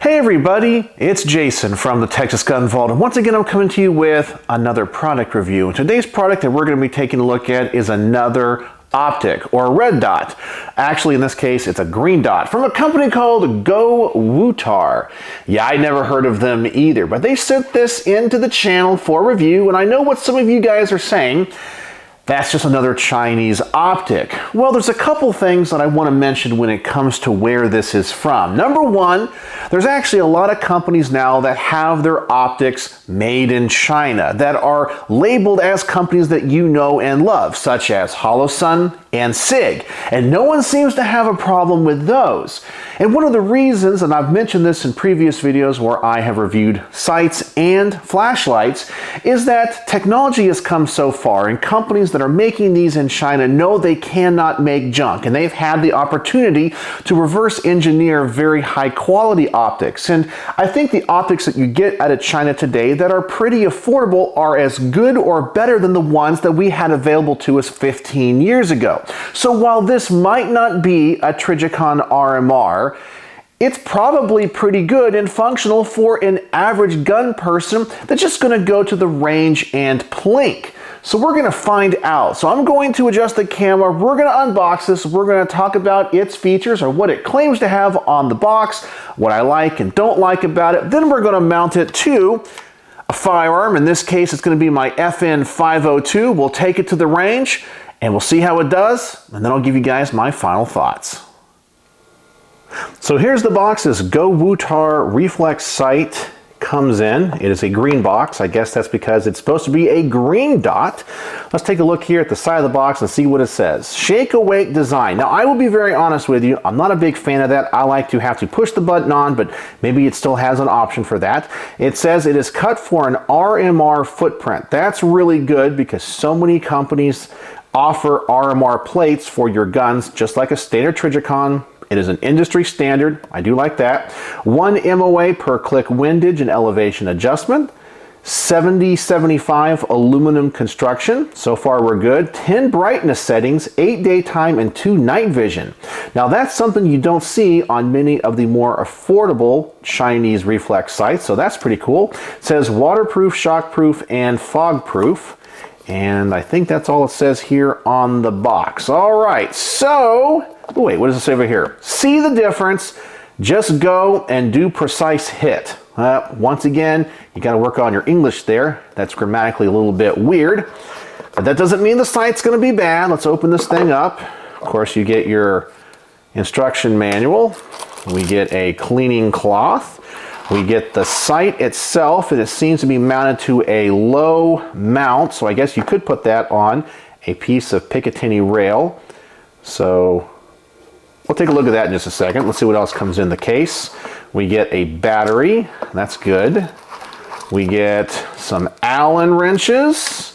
Hey everybody, it's Jason from the Texas Gun Vault, and once again I'm coming to you with another product review. Today's product that we're going to be taking a look at is another optic, or a red dot. Actually, in this case, it's a green dot from a company called GoWutar. Yeah, I never heard of them either, but they sent this into the channel for review, and I know what some of you guys are saying. That's just another Chinese optic. Well, there's a couple things that I want to mention when it comes to where this is from. Number one, there's actually a lot of companies now that have their optics made in China that are labeled as companies that you know and love, such as Holosun and SIG. And no one seems to have a problem with those. And one of the reasons, and I've mentioned this in previous videos where I have reviewed sights and flashlights, is that technology has come so far and companies that are making these in China know they cannot make junk, and they've had the opportunity to reverse engineer very high quality optics. And I think the optics that you get out of China today that are pretty affordable are as good or better than the ones that we had available to us 15 years ago. So while this might not be a Trijicon RMR, it's probably pretty good and functional for an average gun person that's just going to go to the range and plink. So we're going to find out. So I'm going to adjust the camera, we're going to unbox this, we're going to talk about its features or what it claims to have on the box, what I like and don't like about it. Then we're going to mount it to a firearm. In this case, it's going to be my FN 502. We'll take it to the range and we'll see how it does, and then I'll give you guys my final thoughts. So here's the box. This GoWutar Reflex sight comes in. It is a green box. I guess that's because it's supposed to be a green dot. Let's take a look here at the side of the box and see what it says. Shake awake design. Now I will be very honest with you, I'm not a big fan of that. I like to have to push the button on, but maybe it still has an option for that. It says it is cut for an RMR footprint. That's really good because so many companies offer RMR plates for your guns, just like a standard Trijicon. It is an industry standard. I do like that. 1 MOA per click windage and elevation adjustment. 70-75 aluminum construction. So far we're good. 10 brightness settings, 8 daytime and 2 night vision. Now that's something you don't see on many of the more affordable Chinese reflex sights, so that's pretty cool. It says waterproof, shockproof, and fogproof. And I think that's all it says here on the box. All right, so, wait, what does it say over here? See the difference, just go and do precise hit. Once again, you gotta work on your English there. That's grammatically a little bit weird, but that doesn't mean the sight's gonna be bad. Let's open this thing up. Of course, you get your instruction manual. We get a cleaning cloth. We get the sight itself, and it seems to be mounted to a low mount, so I guess you could put that on a piece of Picatinny rail. So we'll take a look at that in just a second. Let's see what else comes in the case. We get a battery, that's good. We get some Allen wrenches,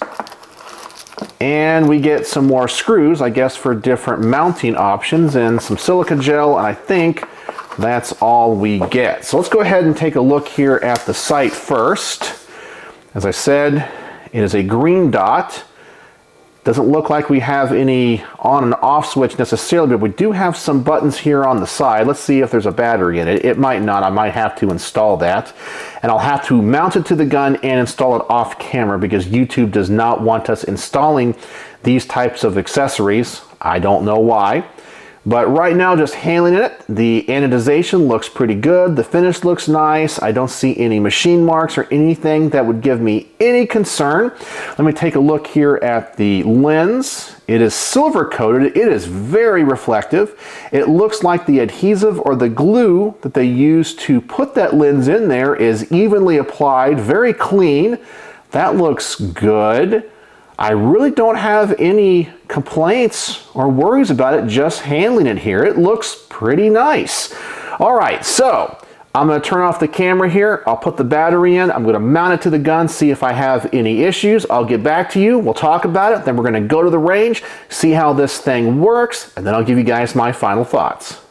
and we get some more screws, I guess, for different mounting options, and some silica gel, and I think that's all we get. So let's go ahead and take a look here at the sight first. As I said, it is a green dot. Doesn't look like we have any on and off switch necessarily, but we do have some buttons here on the side. Let's see if there's a battery in it. It might not. I might have to install that. And I'll have to mount it to the gun and install it off camera because YouTube does not want us installing these types of accessories. I don't know why. But right now, just handling it, the anodization looks pretty good. The finish looks nice. I don't see any machine marks or anything that would give me any concern. Let me take a look here at the lens. It is silver coated. It is very reflective. It looks like the adhesive or the glue that they use to put that lens in there is evenly applied, very clean. That looks good. I really don't have any complaints or worries about it just handling it here. It looks pretty nice. All right, so I'm going to turn off the camera here. I'll put the battery in. I'm going to mount it to the gun, see if I have any issues. I'll get back to you. We'll talk about it. Then we're going to go to the range, see how this thing works, and then I'll give you guys my final thoughts.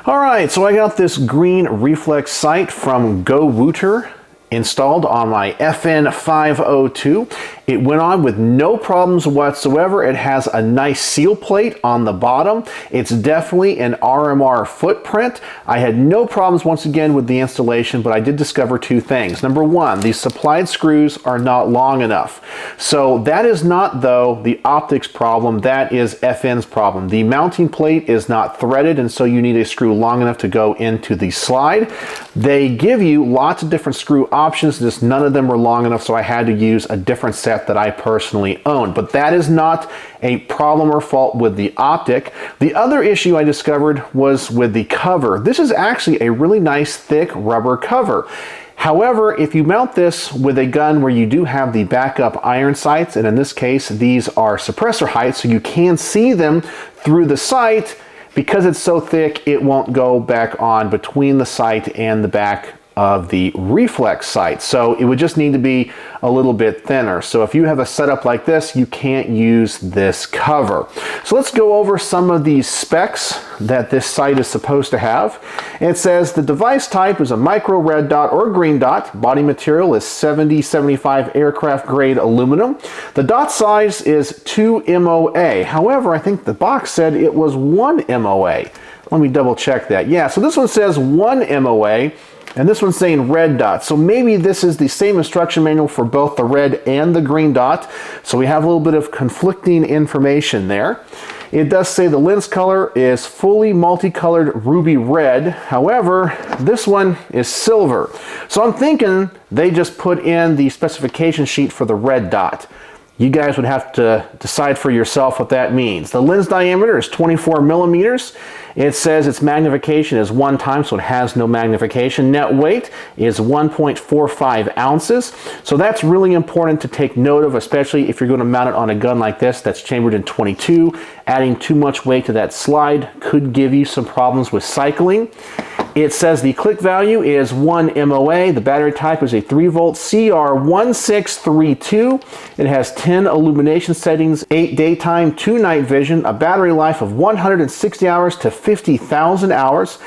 All right, so I got this green reflex sight from GoWutar installed on my FN 502, It went on with no problems whatsoever. It has a nice seal plate on the bottom. It's definitely an RMR footprint. I had no problems once again with the installation, but I did discover two things. Number one, these supplied screws are not long enough. So that is not, though, the optics problem. That is FN's problem. The mounting plate is not threaded, and so you need a screw long enough to go into the slide. They give you lots of different screw options, just none of them were long enough, so I had to use a different set that I personally own. But that is not a problem or fault with the optic. The other issue I discovered was with the cover. This is actually a really nice thick rubber cover. However, if you mount this with a gun where you do have the backup iron sights, and in this case these are suppressor heights, so you can see them through the sight, because it's so thick it won't go back on between the sight and the back of the reflex sight. So it would just need to be a little bit thinner. So if you have a setup like this, you can't use this cover. So let's go over some of these specs that this sight is supposed to have. It says the device type is a micro red dot or green dot. Body material is 70-75 aircraft grade aluminum. The dot size is 2 MOA. However, I think the box said it was 1 MOA. Let me double check that. Yeah, so this one says 1 MOA. And this one's saying red dot. So maybe this is the same instruction manual for both the red and the green dot. So we have a little bit of conflicting information there. It does say the lens color is fully multicolored ruby red. However, this one is silver. So I'm thinking they just put in the specification sheet for the red dot. You guys would have to decide for yourself what that means. The lens diameter is 24 millimeters. It says its magnification is 1 time, so it has no magnification. Net weight is 1.45 ounces. So that's really important to take note of, especially if you're going to mount it on a gun like this that's chambered in 22. Adding too much weight to that slide could give you some problems with cycling. It says the click value is 1 MOA. The battery type is a 3-volt CR1632. It has 10 illumination settings, 8 daytime, 2 night vision, a battery life of 160 hours to 50,000 hours.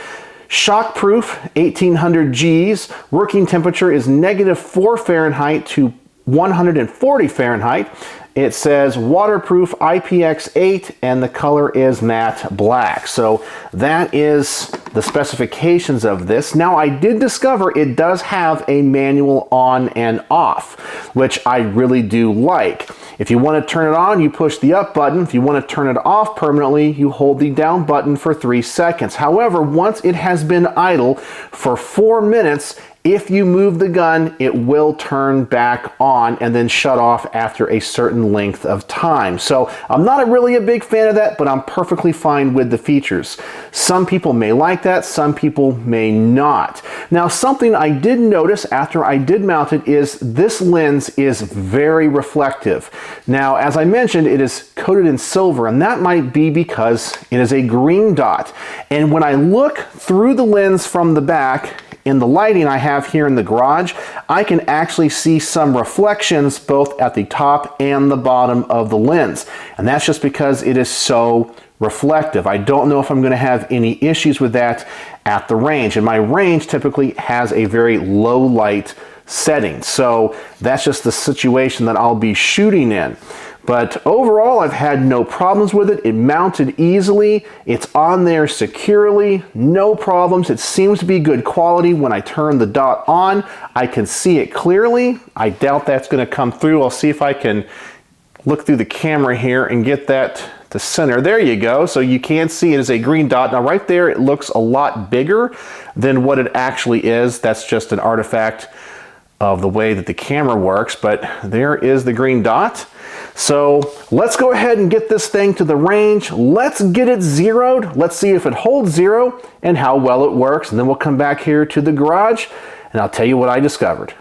Shockproof, 1800 Gs. Working temperature is -4 Fahrenheit to 140 Fahrenheit. It says waterproof IPX8 and the color is matte black. So that is the specifications of this. Now I did discover it does have a manual on and off, which I really do like. If you want to turn it on, you push the up button. If you want to turn it off permanently, you hold the down button for 3 seconds. However, once it has been idle for 4 minutes, if you move the gun, it will turn back on and then shut off after a certain length of time. So I'm not really a big fan of that, but I'm perfectly fine with the features. Some people may like that, some people may not. Now, something I did notice after I did mount it is this lens is very reflective. Now, as I mentioned, it is coated in silver, and that might be because it is a green dot. And when I look through the lens from the back, in the lighting I have here in the garage, I can actually see some reflections both at the top and the bottom of the lens. And that's just because it is so reflective. I don't know if I'm going to have any issues with that at the range. And my range typically has a very low light setting. So that's just the situation that I'll be shooting in. But overall, I've had no problems with it. It mounted easily. It's on there securely. No problems. It seems to be good quality. When I turn the dot on, I can see it clearly. I doubt that's going to come through. I'll see if I can look through the camera here and get that to center. There you go. So you can see it is a green dot. Now right there, it looks a lot bigger than what it actually is. That's just an artifact of the way that the camera works, but there is the green dot. So let's go ahead and get this thing to the range. Let's get it zeroed. Let's see if it holds 0 and how well it works. And then we'll come back here to the garage and I'll tell you what I discovered.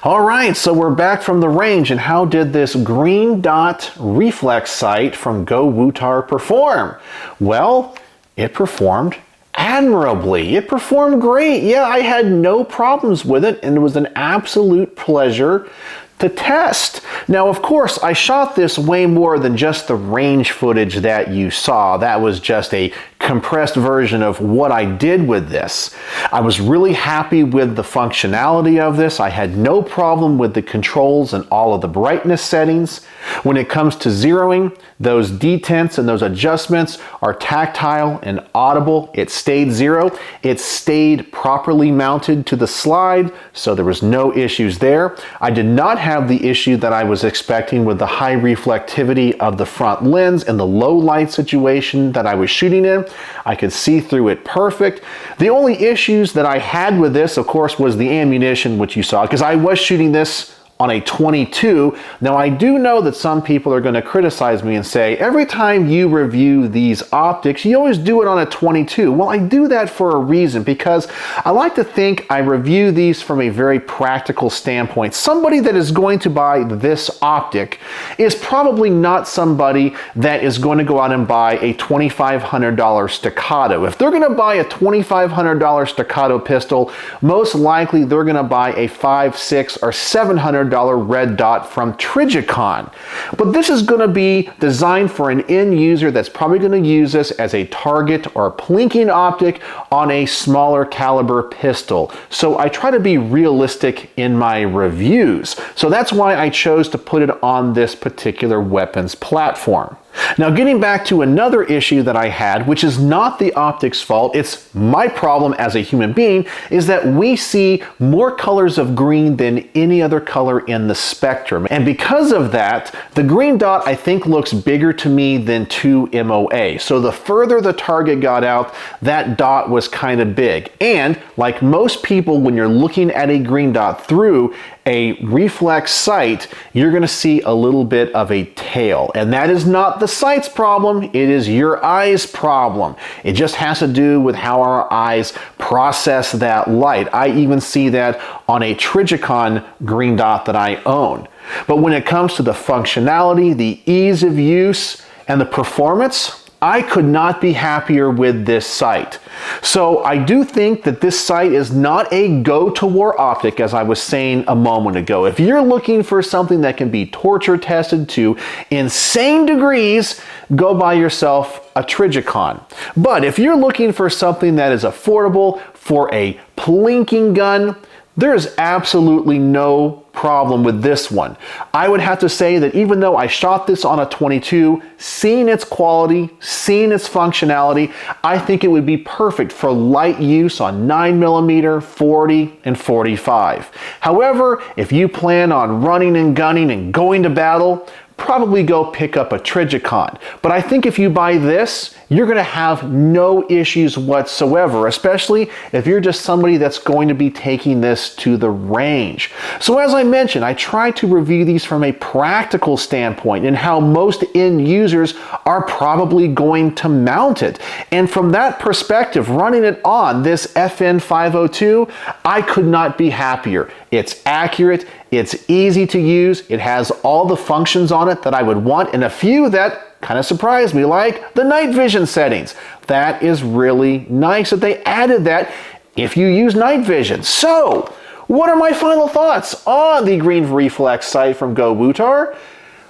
All right, so we're back from the range, and how did this green dot reflex sight from GoWutar perform? Well, it performed admirably. It performed great. Yeah, I had no problems with it, and it was an absolute pleasure to test. Now, of course, I shot this way more than just the range footage that you saw. That was just a compressed version of what I did with this. I was really happy with the functionality of this. I had no problem with the controls and all of the brightness settings. When it comes to zeroing, those detents and those adjustments are tactile and audible. It stayed zero. It stayed properly mounted to the slide, so there was no issues there. I did not have the issue that I was expecting with the high reflectivity of the front lens and the low light situation that I was shooting in. I could see through it perfect. The only issues that I had with this, of course, was the ammunition, which you saw, because I was shooting this on a 22. Now I do know that some people are going to criticize me and say, every time you review these optics, you always do it on a 22. Well, I do that for a reason, because I like to think I review these from a very practical standpoint. Somebody that is going to buy this optic is probably not somebody that is going to go out and buy a $2,500 staccato. If they're going to buy a $2,500 staccato pistol, most likely they're going to buy a $500, $600, or $700 red dot from Trijicon. But this is going to be designed for an end user that's probably going to use this as a target or plinking optic on a smaller caliber pistol. So I try to be realistic in my reviews. So that's why I chose to put it on this particular weapons platform. Now, getting back to another issue that I had, which is not the optic's fault, it's my problem as a human being, is that we see more colors of green than any other color in the spectrum. And because of that, the green dot I think looks bigger to me than 2 MOA. So the further the target got out, that dot was kind of big. And like most people, when you're looking at a green dot through a reflex sight, you're going to see a little bit of a tail. And that is not the sight's problem, it is your eye's problem. It just has to do with how our eyes process that light. I even see that on a Trijicon green dot that I own. But when it comes to the functionality, the ease of use, and the performance, I could not be happier with this sight. So I do think that this sight is not a go-to-war optic, as I was saying a moment ago. If you're looking for something that can be torture tested to insane degrees, go buy yourself a Trijicon. But if you're looking for something that is affordable for a plinking gun, there's absolutely no problem with this one. I would have to say that even though I shot this on a 22, seeing its quality, seeing its functionality, I think it would be perfect for light use on 9mm, 40, and 45. However, if you plan on running and gunning and going to battle, probably go pick up a Trijicon. But I think if you buy this, you're going to have no issues whatsoever, especially if you're just somebody that's going to be taking this to the range. So as I mentioned, I try to review these from a practical standpoint and how most end users are probably going to mount it. And from that perspective, running it on this FN502, I could not be happier. It's accurate, it's easy to use, it has all the functions on it that I would want, and a few that kind of surprised me, like the night vision settings. That is really nice that they added that if you use night vision. So, what are my final thoughts on the Green Reflex sight from GoWutar?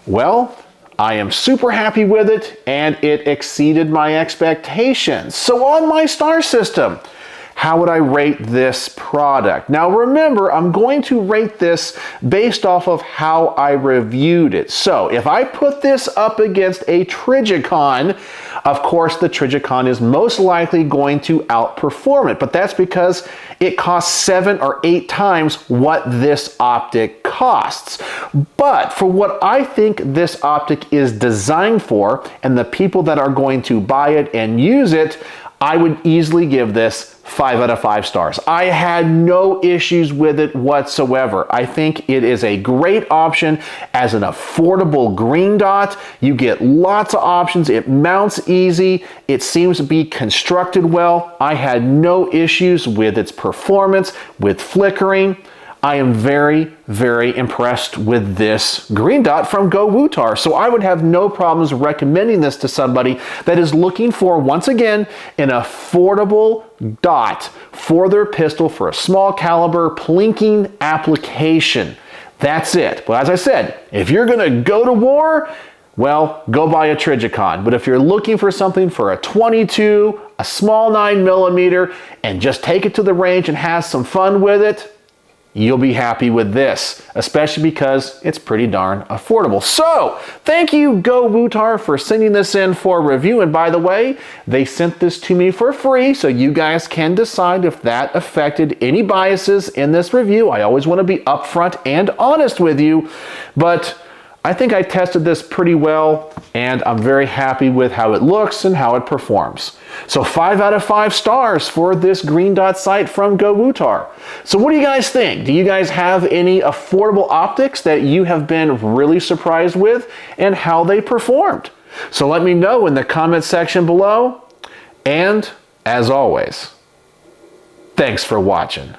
Well, I am super happy with it, and it exceeded my expectations. So on my star system, how would I rate this product? Now remember, I'm going to rate this based off of how I reviewed it. So if I put this up against a Trijicon, of course the Trijicon is most likely going to outperform it, but that's because it costs 7 or 8 times what this optic costs. But for what I think this optic is designed for, and the people that are going to buy it and use it, I would easily give this 5 out of 5 stars. I had no issues with it whatsoever. I think it is a great option as an affordable green dot. You get lots of options. It mounts easy. It seems to be constructed well. I had no issues with its performance, with flickering. I am very, very impressed with this green dot from GoWutar. So I would have no problems recommending this to somebody that is looking for, once again, an affordable dot for their pistol for a small caliber plinking application. That's it. But as I said, if you're going to go to war, well, go buy a Trijicon. But if you're looking for something for a 22, a small 9mm, and just take it to the range and have some fun with it, you'll be happy with this, especially because it's pretty darn affordable. So, thank you GoWutar for sending this in for review. And by the way, they sent this to me for free, so you guys can decide if that affected any biases in this review. I always want to be upfront and honest with you, but I think I tested this pretty well, and I'm very happy with how it looks and how it performs. So 5 out of 5 stars for this green dot sight from GoWutar. So what do you guys think? Do you guys have any affordable optics that you have been really surprised with and how they performed? So let me know in the comment section below. And as always, thanks for watching.